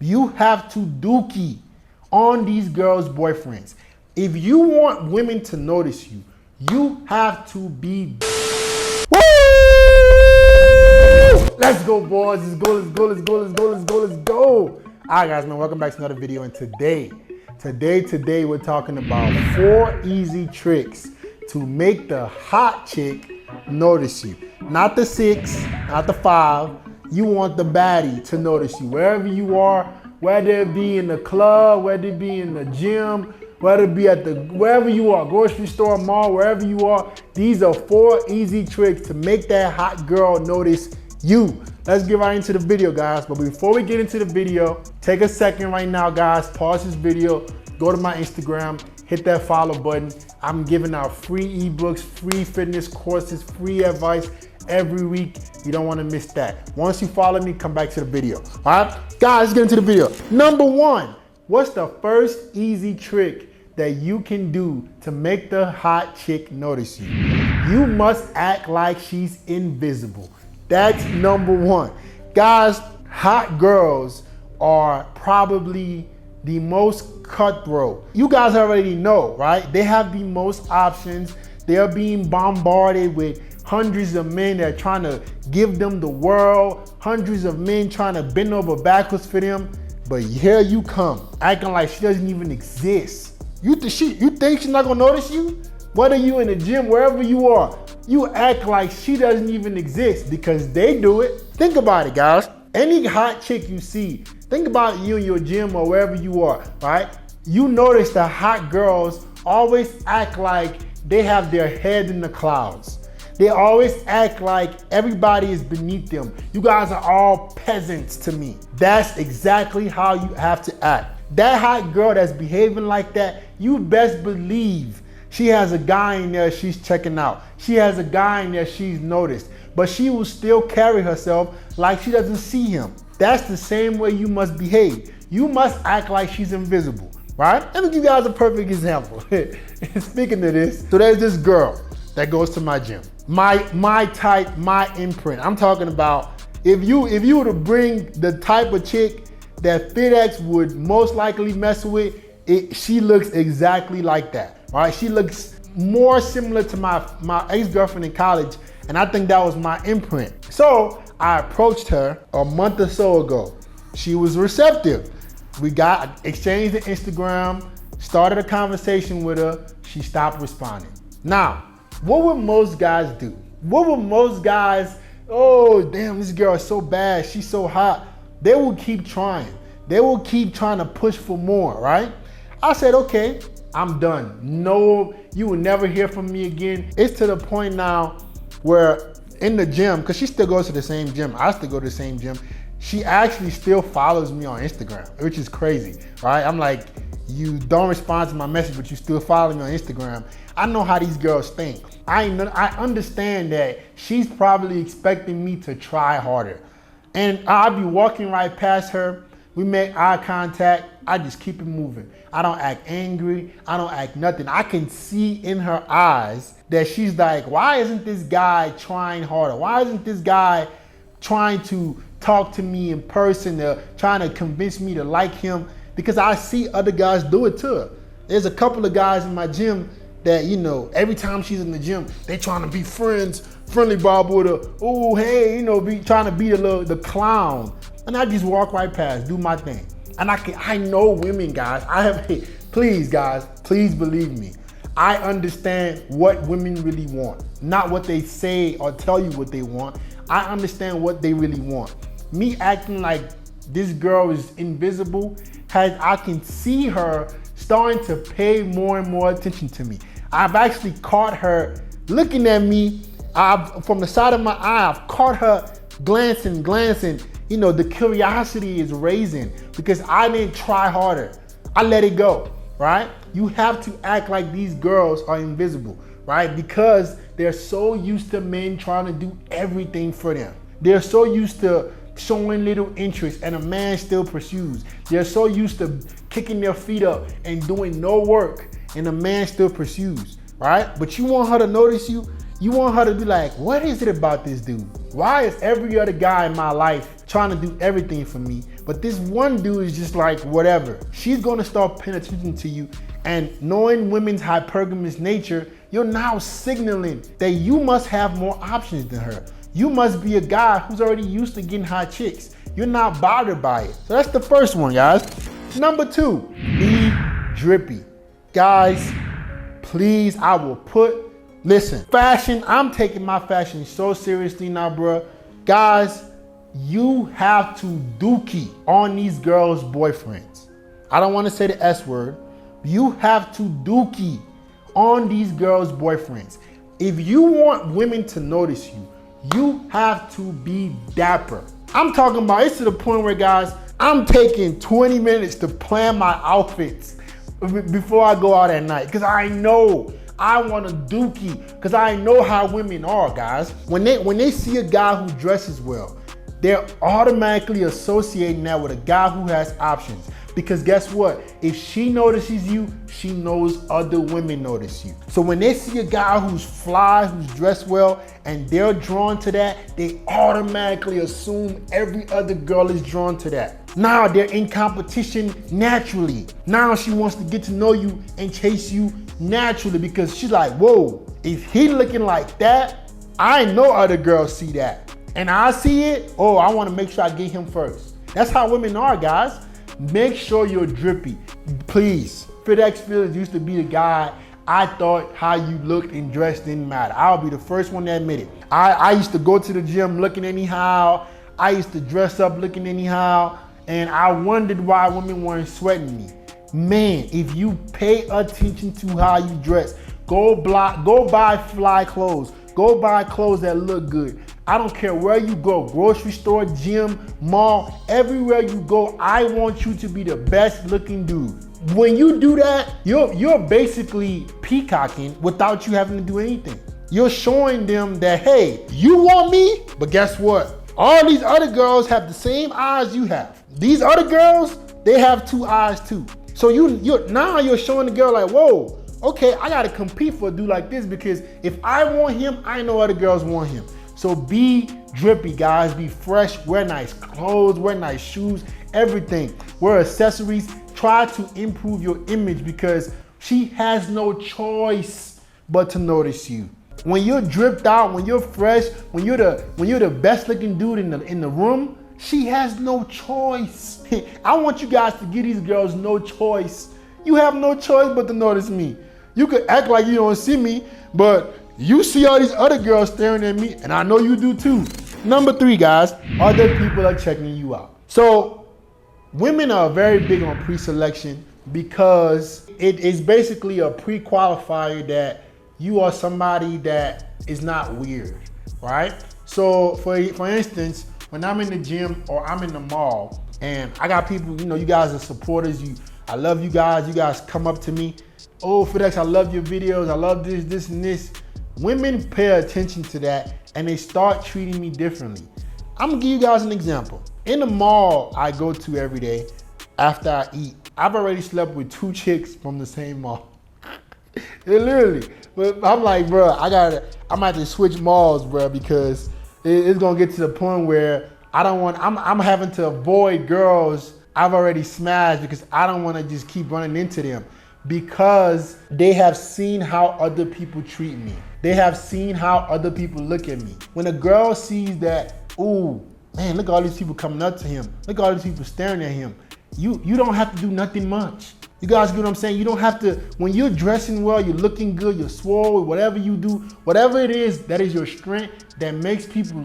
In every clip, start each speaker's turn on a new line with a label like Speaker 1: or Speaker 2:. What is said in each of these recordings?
Speaker 1: You have to dookie on these girls' boyfriends. If you want women to notice you, you have to be. Woo! Let's go, boys. Let's go, let's go, let's go, let's go, let's go, let's go. All right, guys, man, welcome back to another video. And today, we're talking about 4 easy tricks to make the hot chick notice you. Not the 6, not the 5. You want the baddie to notice you wherever you are, whether it be in the club, whether it be in the gym, whether it be at wherever you are, grocery store, mall, wherever you are. These are 4 easy tricks to make that hot girl notice you. Let's get right into the video, guys. But before we get into the video, take a second right now, guys. Pause this video, go to my Instagram, hit that follow button. I'm giving out free ebooks, free fitness courses, free advice every week. You don't want to miss that. Once you follow me, come back to the video. All right, guys, let's get into the video. Number 1, what's the first easy trick that you can do to make the hot chick notice you? You must act like she's invisible. That's number 1. Guys, hot girls are probably the most cutthroat. You guys already know, right? They have the most options. They are being bombarded with hundreds of men that are trying to give them the world, hundreds of men trying to bend over backwards for them. But here you come, acting like she doesn't even exist. You think she's not gonna notice you? Whether you in the gym, wherever you are, you act like she doesn't even exist because they do it. Think about it, guys. Any hot chick you see, think about you in your gym or wherever you are, right? You notice the hot girls always act like they have their head in the clouds. They always act like everybody is beneath them. You guys are all peasants to me. That's exactly how you have to act. That hot girl that's behaving like that, you best believe she has a guy in there she's checking out. She has a guy in there she's noticed, but she will still carry herself like she doesn't see him. That's the same way you must behave. You must act like she's invisible, right? Let me give you guys a perfect example. Speaking of this, so there's this girl that goes to my gym. My type, my imprint. I'm talking about if you were to bring the type of chick that FitX would most likely mess with, she looks exactly like that, right? She looks more similar to my ex-girlfriend in college, and I think that was my imprint. So I approached her a month or so ago. She was receptive. We exchanged the Instagram, started a conversation with her. She stopped responding. Now, what would most guys do? What would most guys, oh damn, this girl is so bad, she's so hot. They will keep trying. They will keep trying to push for more, right? I said, okay, I'm done. No, you will never hear from me again. It's to the point now where in the gym, because she still goes to the same gym, I still go to the same gym, she actually still follows me on Instagram, which is crazy, right? I'm like, you don't respond to my message, but you still follow me on Instagram. I know how these girls think. I understand that she's probably expecting me to try harder. And I'll be walking right past her. We make eye contact. I just keep it moving. I don't act angry. I don't act nothing. I can see in her eyes that she's like, why isn't this guy trying harder? Why isn't this guy trying to talk to me in person, trying to convince me to like him? Because I see other guys do it to her. There's a couple of guys in my gym that, you know, every time she's in the gym, they trying to be friendly Bob with her. Oh, hey, you know, trying to be the clown. And I just walk right past, do my thing. And I know women, guys. Please, guys, please believe me. I understand what women really want, not what they say or tell you what they want. I understand what they really want. Me acting like this girl is invisible, I can see her starting to pay more and more attention to me. I've actually caught her looking at me from the side of my eye. I've caught her glancing. You know, the curiosity is raising because I didn't try harder. I let it go, right? You have to act like these girls are invisible, right? Because they're so used to men trying to do everything for them. They're so used to showing little interest and a man still pursues. They're so used to kicking their feet up and doing no work and a man still pursues, right? But you want her to notice you. You want her to be like, what is it about this dude? Why is every other guy in my life trying to do everything for me, But this one dude is just like, whatever. She's gonna start paying attention to you, and knowing women's hypergamous nature, you're now signaling that you must have more options than her. You must be a guy who's already used to getting hot chicks. You're not bothered by it. So that's the first one, guys. Number 2, be drippy. Guys, please, listen, fashion, I'm taking my fashion so seriously now, bruh. Guys, you have to dookie on these girls' boyfriends. I don't want to say the S word. You have to dookie on these girls' boyfriends. If you want women to notice you, you have to be dapper. I'm talking about, it's to the point where, guys, I'm taking 20 minutes to plan my outfits before I go out at night, because I know I want a dookie, because I know how women are, guys. When they see a guy who dresses well, they're automatically associating that with a guy who has options. Because guess what? If she notices you, she knows other women notice you. So when they see a guy who's fly, who's dressed well, and they're drawn to that, they automatically assume every other girl is drawn to that. Now they're in competition naturally. Now she wants to get to know you and chase you naturally, because she's like, whoa, if he looking like that, I know other girls see that. And I see it, oh, I want to make sure I get him first. That's how women are, guys. Make sure you're drippy. Please. FitX Feelings used to be the guy I thought how you looked and dressed didn't matter. I'll be the first one to admit it. I used to go to the gym looking anyhow. I used to dress up looking anyhow. And I wondered why women weren't sweating me. Man, if you pay attention to how you dress, go buy fly clothes. Go buy clothes that look good. I don't care where you go, grocery store, gym, mall, everywhere you go, I want you to be the best looking dude. When you do that, you're basically peacocking without you having to do anything. You're showing them that, hey, you want me, but guess what? All these other girls have the same eyes you have. These other girls, they have 2 eyes too. So now you're showing the girl like, whoa, okay, I gotta compete for a dude like this, because if I want him, I know other girls want him. So be drippy, guys. Be fresh. Wear nice clothes. Wear nice shoes. Everything. Wear accessories. Try to improve your image, because she has no choice but to notice you. When you're dripped out, when you're fresh, when you're the best looking dude in the room, she has no choice. I want you guys to give these girls no choice. You have no choice but to notice me. You could act like you don't see me, but you see all these other girls staring at me, and I know you do too. Number 3, guys, other people are checking you out. So women are very big on pre-selection, because it is basically a pre-qualifier that you are somebody that is not weird, right? So for instance, when I'm in the gym or I'm in the mall and I got people, you guys are supporters, I love you guys come up to me, oh, FitX, I love your videos, I love this and this. Women pay attention to that and they start treating me differently. I'm gonna give you guys an example. In the mall I go to every day after I eat, I've already slept with 2 chicks from the same mall. Literally. But I'm like, bro, I'm gonna have to switch malls, bro, because it's gonna get to the point where I'm having to avoid girls I've already smashed, because I don't wanna just keep running into them, because they have seen how other people treat me. They have seen how other people look at me. When a girl sees that, ooh, man, look at all these people coming up to him. Look at all these people staring at him. You don't have to do nothing much. You guys get what I'm saying? You don't have to, when you're dressing well, you're looking good, you're swole, whatever you do, whatever it is that is your strength that makes people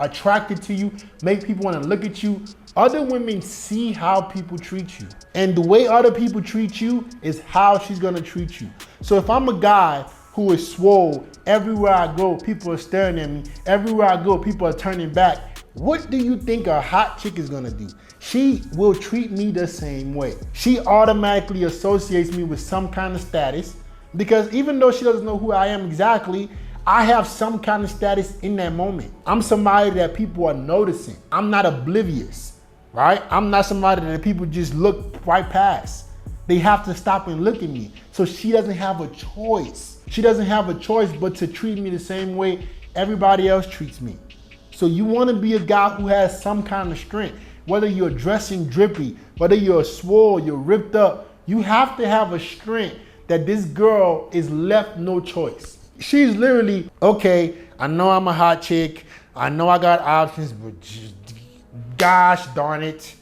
Speaker 1: attracted to you, make people want to look at you. Other women see how people treat you. And the way other people treat you is how she's gonna treat you. So if I'm a guy who is swole, everywhere I go, people are staring at me. Everywhere I go, people are turning back. What do you think a hot chick is gonna do? She will treat me the same way. She automatically associates me with some kind of status, because even though she doesn't know who I am exactly, I have some kind of status in that moment. I'm somebody that people are noticing. I'm not oblivious, right? I'm not somebody that people just look right past. They have to stop and look at me. So she doesn't have a choice. She doesn't have a choice but to treat me the same way everybody else treats me. So you want to be a guy who has some kind of strength. whether you're dressing drippy, whether you're swole, you're ripped up, you have to have a strength that this girl is left no choice. She's literally, okay, I know I'm a hot chick, I know I got options, but just, gosh darn it,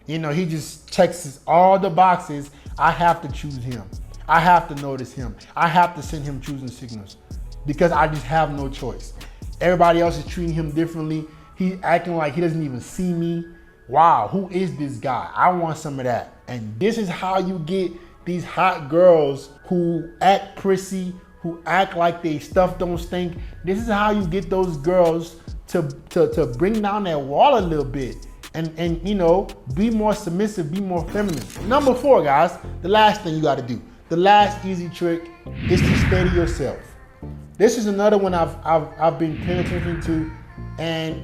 Speaker 1: you know, he just checks all the boxes. I have to choose him. I have to notice him. I have to send him choosing signals because I just have no choice. Everybody else is treating him differently. He's acting like he doesn't even see me. Wow, who is this guy? I want some of that. And this is how you get these hot girls who act prissy, who act like they stuff don't stink. This is how you get those girls to bring down that wall a little bit and you know, be more submissive, be more feminine. Number 4, guys, the last thing you gotta do. The last easy trick is to stay to yourself. This is another one I've been paying attention to, and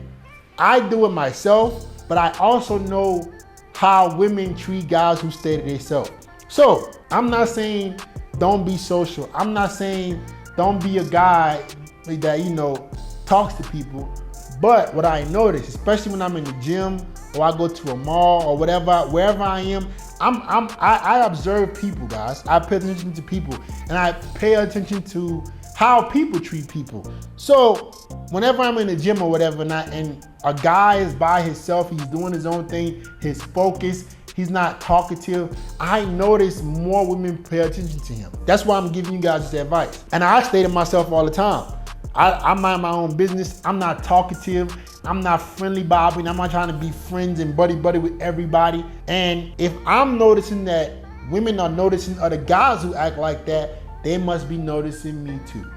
Speaker 1: I do it myself, but I also know how women treat guys who stay to themselves. So I'm not saying don't be social. I'm not saying don't be a guy that, you know, talks to people. But what I notice, especially when I'm in the gym or I go to a mall or whatever, wherever I am, I observe people, guys. I pay attention to people, and I pay attention to how people treat people. So whenever I'm in the gym or whatever, and a guy is by himself, he's doing his own thing, his focus, he's not talkative, I notice more women pay attention to him. That's why I'm giving you guys this advice. And I stay to myself all the time. I mind my own business. I'm not talkative. I'm not friendly bobbing. I'm not trying to be friends and buddy with everybody. And if I'm noticing that women are noticing other guys who act like that, they must be noticing me too.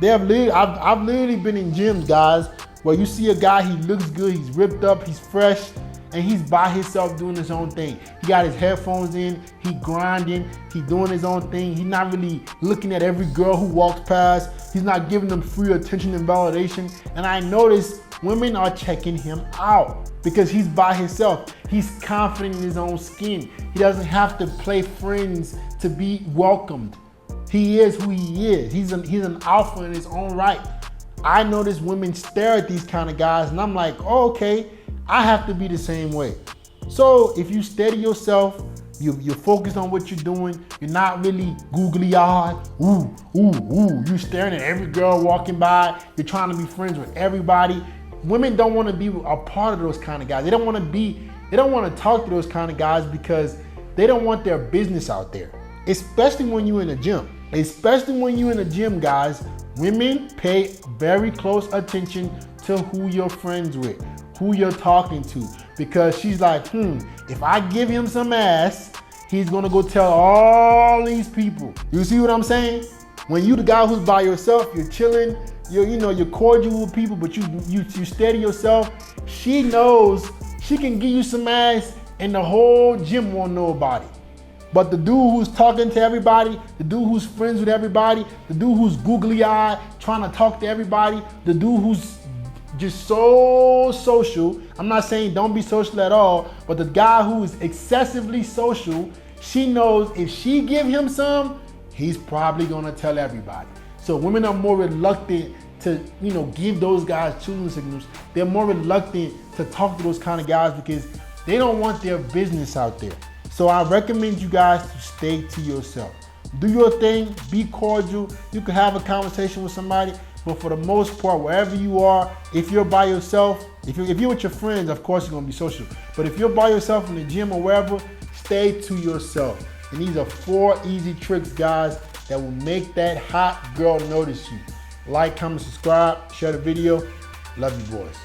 Speaker 1: I've literally been in gyms, guys, where you see a guy, he looks good, he's ripped up, he's fresh, and he's by himself doing his own thing. He got his headphones in, he grinding, he doing his own thing. He's not really looking at every girl who walks past. He's not giving them free attention and validation. And I notice women are checking him out because he's by himself. He's confident in his own skin. He doesn't have to play friends to be welcomed. He is who he is. He's an alpha in his own right. I notice women stare at these kind of guys and I'm like, oh, okay, I have to be the same way. So if you steady yourself, you're focused on what you're doing, you're not really googly-eyed, you staring at every girl walking by, you're trying to be friends with everybody. Women don't want to be a part of those kind of guys. They don't want to talk to those kind of guys because they don't want their business out there. Especially when you're in the gym. Especially when you're in the gym, guys, women pay very close attention to who you're friends with, who you're talking to, because she's like, if I give him some ass, he's gonna go tell all these people. You see what I'm saying? When you the guy who's by yourself, you're chilling, you're cordial with people, but you steady yourself, she knows she can give you some ass and the whole gym won't know about it. But the dude who's talking to everybody, the dude who's friends with everybody, the dude who's googly-eyed, trying to talk to everybody, the dude who's just so social. I'm not saying don't be social at all, but the guy who is excessively social, she knows if she give him some, he's probably gonna tell everybody. So women are more reluctant to, give those guys choosing signals. They're more reluctant to talk to those kind of guys because they don't want their business out there. So I recommend you guys to stay to yourself. Do your thing, be cordial. You can have a conversation with somebody, but for the most part, wherever you are, if you're by yourself, if you're with your friends, of course you're gonna be social. But if you're by yourself in the gym or wherever, stay to yourself. And these are 4 easy tricks, guys, that will make that hot girl notice you. Like, comment, subscribe, share the video. Love you, boys.